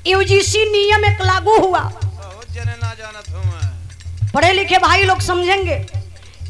UGC नियम एक लागू हुआ। पढ़े लिखे भाई लोग समझेंगे।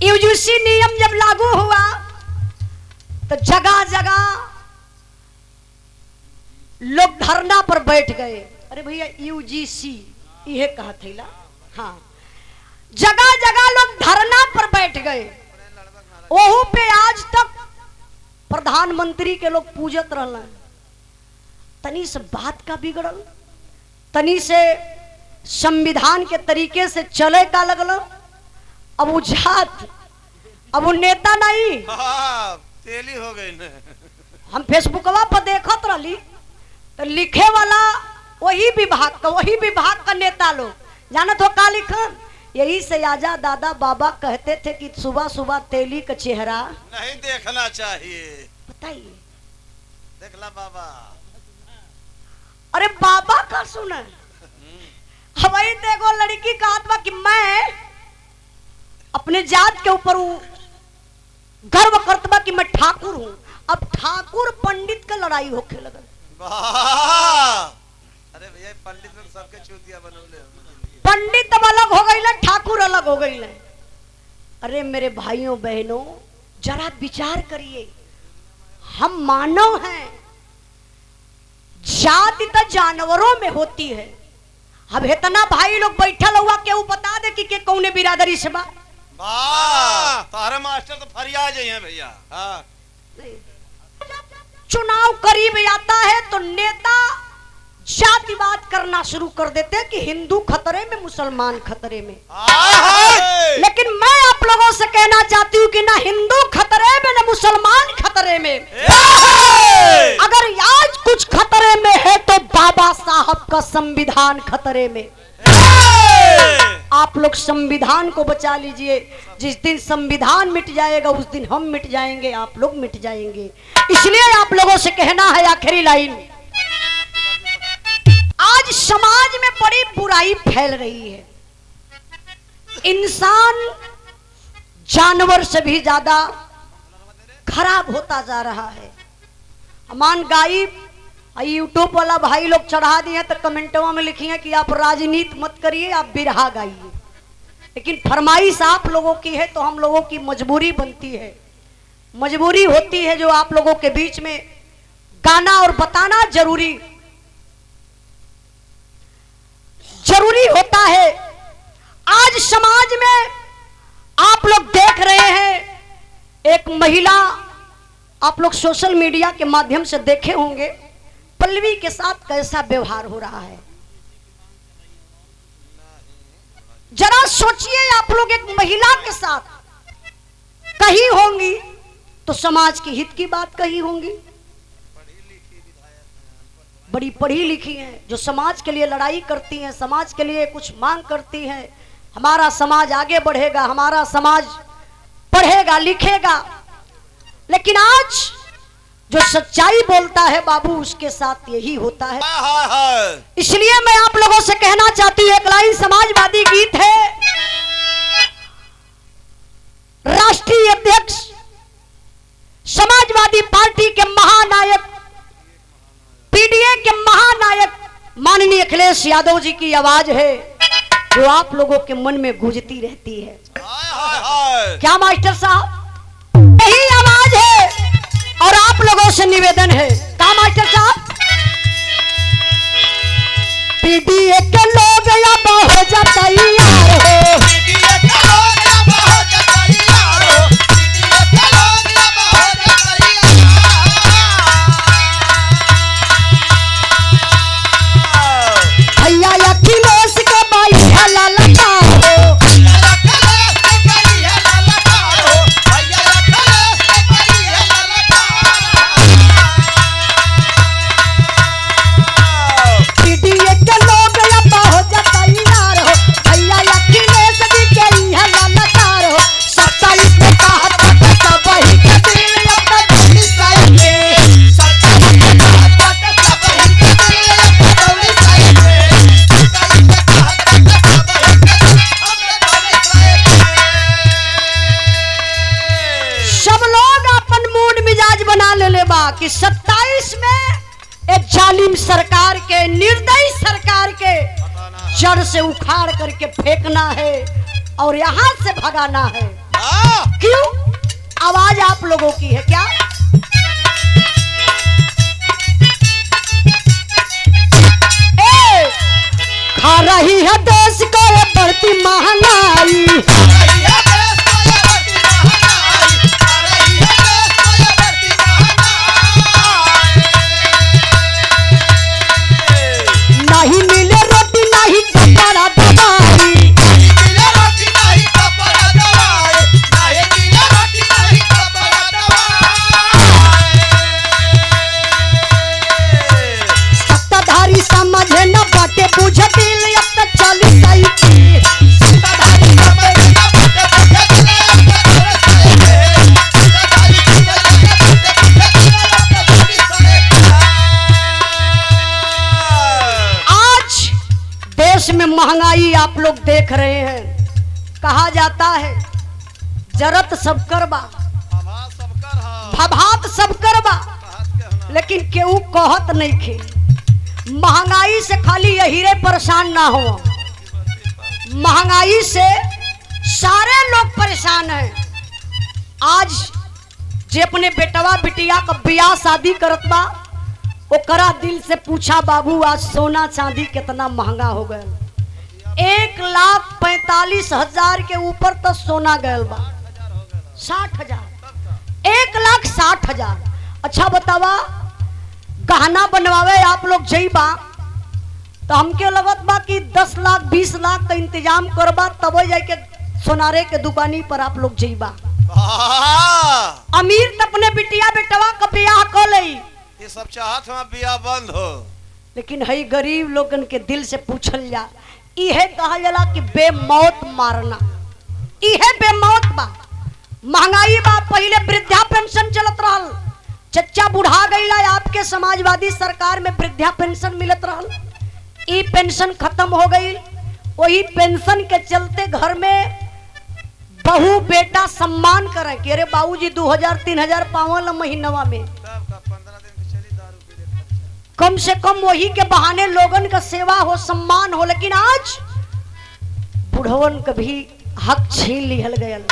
यूजीसी नियम जब लागू हुआ तो जगह जगह लोग धरना पर बैठ गए। अरे भैया यूजीसी यह कहा थैला। हाँ, जगह जगह लोग धरना पर बैठ गए। ओहू पे आज तक प्रधानमंत्री के लोग पूजत रहना। तनी से बात का बिगड़ल, तनी से संविधान के तरीके से चले का लगल। अब वो जात, अब वो नेता नहीं, तेली हो गई। हम फेसबुकवा पर देखत रही तो लिखे वाला वही विभाग का नेता लोग जानत हो का लिखन। यही से आजा दादा बाबा कहते थे कि सुबह सुबह तेली का चेहरा नहीं देखना चाहिए। बताइए, देखला बाबा। अरे बाबा का सुना। वही देखो लड़की कहा था कि मैं अपने जात के ऊपर गर्व करता कि मैं ठाकुर हूं। अब ठाकुर पंडित का लड़ाई होके लगल। अरे भैया पंडित लोग सबके चूतिया बनौले। पंडित अलग हो गई, ठाकुर अलग हो गई। अरे मेरे भाइयों बहनों जरा विचार करिए, हम मानव हैं, जाति तो जानवरों में होती है। अब इतना भाई लोग बैठल हुआ केहू बता दे कि कौने बिरादरी से बा। तारे मास्टर तो फरियाद हैं भैया। हाँ। चुनाव करीब आता है तो नेता जातिवाद करना शुरू कर देते हैं कि हिंदू खतरे में, मुसलमान खतरे में। लेकिन मैं आप लोगों से कहना चाहती हूँ कि ना हिंदू खतरे में ना मुसलमान खतरे में। अगर आज कुछ खतरे में है तो बाबा साहब का संविधान खतरे में। आप लोग संविधान को बचा लीजिए। जिस दिन संविधान मिट जाएगा उस दिन हम मिट जाएंगे, आप लोग मिट जाएंगे। इसलिए आप लोगों से कहना है, आखिरी लाइन, आज समाज में बड़ी बुराई फैल रही है। इंसान जानवर से भी ज्यादा खराब होता जा रहा है। अमान गाई यूट्यूब वाला भाई लोग चढ़ा दिए तो कमेंटों में लिखिए कि आप राजनीति मत करिए, आप बिरहा गाइए। लेकिन फरमाइश आप लोगों की है तो हम लोगों की मजबूरी बनती है, मजबूरी होती है जो आप लोगों के बीच में गाना और बताना जरूरी होता है। आज समाज में आप लोग देख रहे हैं, एक महिला, आप लोग सोशल मीडिया के माध्यम से देखे होंगे, पल्लवी के साथ कैसा व्यवहार हो रहा है। जरा सोचिए, आप लोग एक महिला के साथ कही होंगी तो समाज के हित की बात कही होंगी। बड़ी पढ़ी लिखी हैं, जो समाज के लिए लड़ाई करती हैं, समाज के लिए कुछ मांग करती हैं। हमारा समाज आगे बढ़ेगा, हमारा समाज पढ़ेगा लिखेगा। लेकिन आज जो सच्चाई बोलता है बाबू, उसके साथ यही होता है। इसलिए मैं आप लोगों से कहना चाहती हूँ, एक लाइन समाजवादी गीत है। राष्ट्रीय अध्यक्ष समाजवादी पार्टी के महानायक, पीडीए के महानायक माननीय अखिलेश यादव जी की आवाज है जो आप लोगों के मन में गूंजती रहती है। क्या मास्टर साहब, यही आवाज है और आप लोगों से निवेदन है। क्या मास्टर साहब, पीडीए के लोग अब हो जाता यार हो, भैया अखिलेश के भाई है लालता हो, पीडीए के लोग अब हो जाता यार हो, भैया अखिलेश जड़ से उखाड़ करके फेंकना है और यहाँ से भगाना है। क्यों? आवाज आप लोगों की है क्या? खा रही है देश को ये बढ़ती महंगाई, नहीं मिले रोटी नहीं कपड़ा दवाई। सत्ताधारी समझे न बाटे बुझे दिल अब तक चली गई। आज देश में महंगाई आप लोग देख रहे हैं। कहा जाता है जरत सब करबा भभात सब करबा, लेकिन केहू कहत नहीं खे। महंगाई से खाली यही रे परेशान ना हो, महंगाई से सारे लोग परेशान हैं। आज जे अपने बेटवा बिटिया का ब्याह शादी करत बा, ओकरा दिल से पूछा बाबू आज सोना चांदी कितना महंगा हो गया। 1,45,000 के ऊपर तो सोना गयल बा। 60,000, 1,60,000। अच्छा बतावा, गहना बनवावे आप लोग जइबा तो हमके लगत बा कि 10 लाख 20 लाख का इंतजाम करबा तब जाके सोनारे के दुकानी पर आप लोग जइबा। अमीर तो अपने बिटिया बेटवा का ब्याह कर लई, ये सब चाहत हम बिया बंद हो, लेकिन हई गरीब लोगन के दिल से पूछल जा, इहे कहा जाला कि बेमौत मारना, इहे बेमौत बा। महंगाई बा, पहले वृद्धा पेंशन चलत रहल, चच्चा बुढ़ा गईला आपके समाजवादी सरकार में वृद्धा पेंशन मिलत रहल, ई पेंशन खत्म हो गई। वही पेंशन के चलते घर में बहू बेटा सम्मान करे कि अरे बाबूजी 2000-3000 पावल महीनवा में, कम से कम वही के बहाने लोगन का सेवा हो सम्मान हो। लेकिन आज बुढ़वन का भी हक छीन लिहल गयल,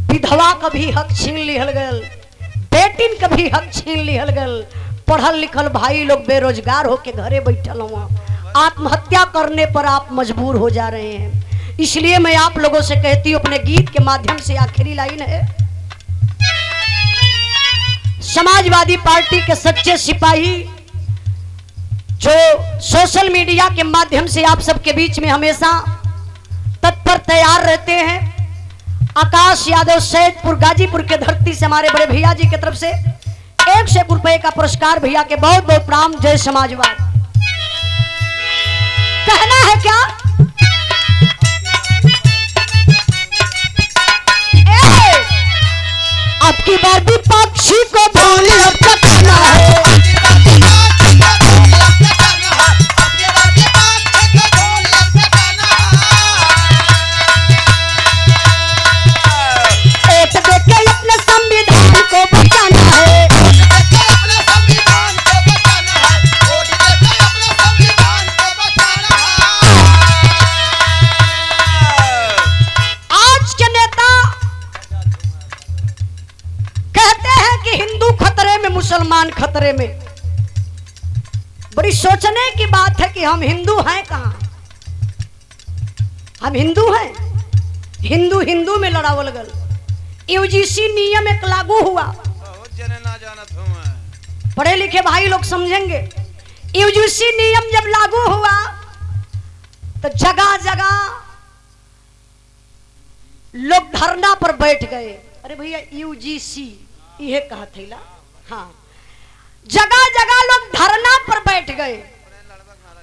विधवा का भी हक छीन लिहल गयल, बेटिन का भी हक छीन लिहल गयल। पढ़ल लिखल भाई लोग बेरोजगार होके घरे बैठल हुआ, आत्महत्या करने पर आप मजबूर हो जा रहे हैं। इसलिए मैं आप लोगों से कहती हूँ, अपने गीत के माध्यम से आखिरी लाइन है, समाजवादी पार्टी के सच्चे सिपाही जो सोशल मीडिया के माध्यम से आप सबके बीच में हमेशा तत्पर तैयार रहते हैं, आकाश यादव सैदपुर गाजीपुर के धरती से हमारे बड़े भैया जी की तरफ से 101 रुपए का पुरस्कार। भैया के बहुत बहुत प्रणाम। जय समाजवाद। कहना है क्या? अब की बार विपक्षी को बोली अब कहना है, मुसलमान खतरे में। बड़ी सोचने की बात है कि हम हिंदू हैं कहां? हम हिंदू हैं? हिंदू हिंदू में लड़ावल गल। यूजीसी नियम एक लागू हुआ, बहुत जने ना जानत हूं, पढ़े लिखे भाई लोग समझेंगे। यूजीसी नियम जब लागू हुआ तो जगह जगह लोग धरना पर बैठ गए। अरे भैया यूजीसी यह कहा थैला, हाँ, जगह जगह लोग धरना पर बैठ गए।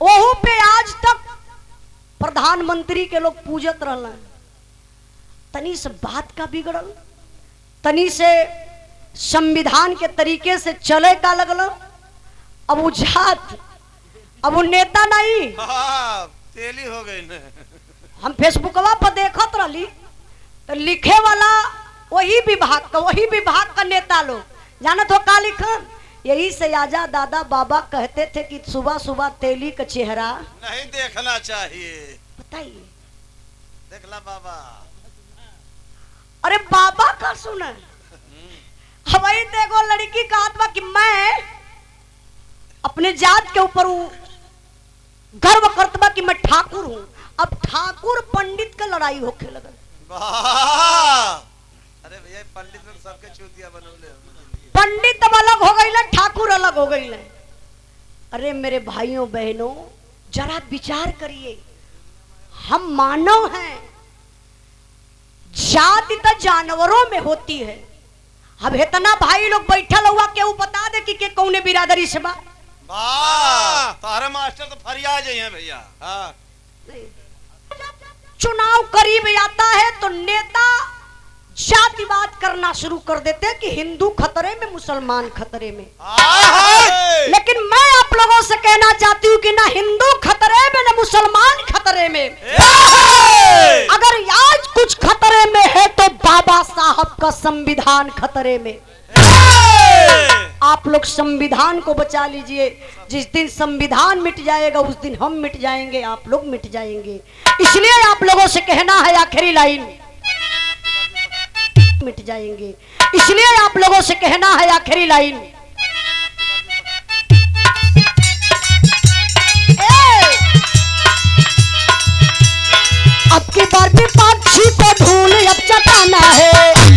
ओहू पे आज तक प्रधानमंत्री के लोग पूजत रहल। तनी से बात का बिगड़ल, तनी से संविधान के तरीके से चले का लगल। अब वो जात, अब वो नेता नहीं, तेली हो गई न। हम फेसबुकवा पर देखत रही तो लिखे वाला वही विभाग का नेता लोग जानत हो का लिखन यही से आजा दादा बाबा कहते थे कि सुबह सुबह तेली का चेहरा नहीं देखना चाहिए। बताइए, देखला बाबा। अरे बाबा का सुना हवाई देखो लड़की का आत्मा कि मैं अपने जात के ऊपर गर्व करतबा कि मैं ठाकुर हूँ। अब ठाकुर पंडित का लड़ाई होके लगल। अरे भैया पंडित में सबके चूतिया बनौले। पंडित अब अलग हो गई, ठाकुर अलग हो गई। अरे मेरे भाइयों बहनों जरा विचार करिए, हम मानव हैं, जाति तो जानवरों में होती है। अब इतना भाई लोग बैठल हुआ केहू बता दे कि के कौने बिरादरी से बा। तारे मास्टर तो फरिया जाइए भैया। हाँ। चुनाव करीब आता है तो नेता जातिवाद करना शुरू कर देते हैं कि हिंदू खतरे में, मुसलमान खतरे में। लेकिन मैं आप लोगों से कहना चाहती हूँ कि ना हिंदू खतरे में ना मुसलमान खतरे में। अगर आज कुछ खतरे में है तो बाबा साहब का संविधान खतरे में। आप लोग संविधान को बचा लीजिए। जिस दिन संविधान मिट जाएगा उस दिन हम मिट जाएंगे, आप लोग मिट जाएंगे। इसलिए आप लोगों से कहना है आखिरी लाइन, मिट जाएंगे। इसलिए आप लोगों से कहना है आखिरी लाइन, अब की बार भी पाक्षी को धूल अब चटाना है।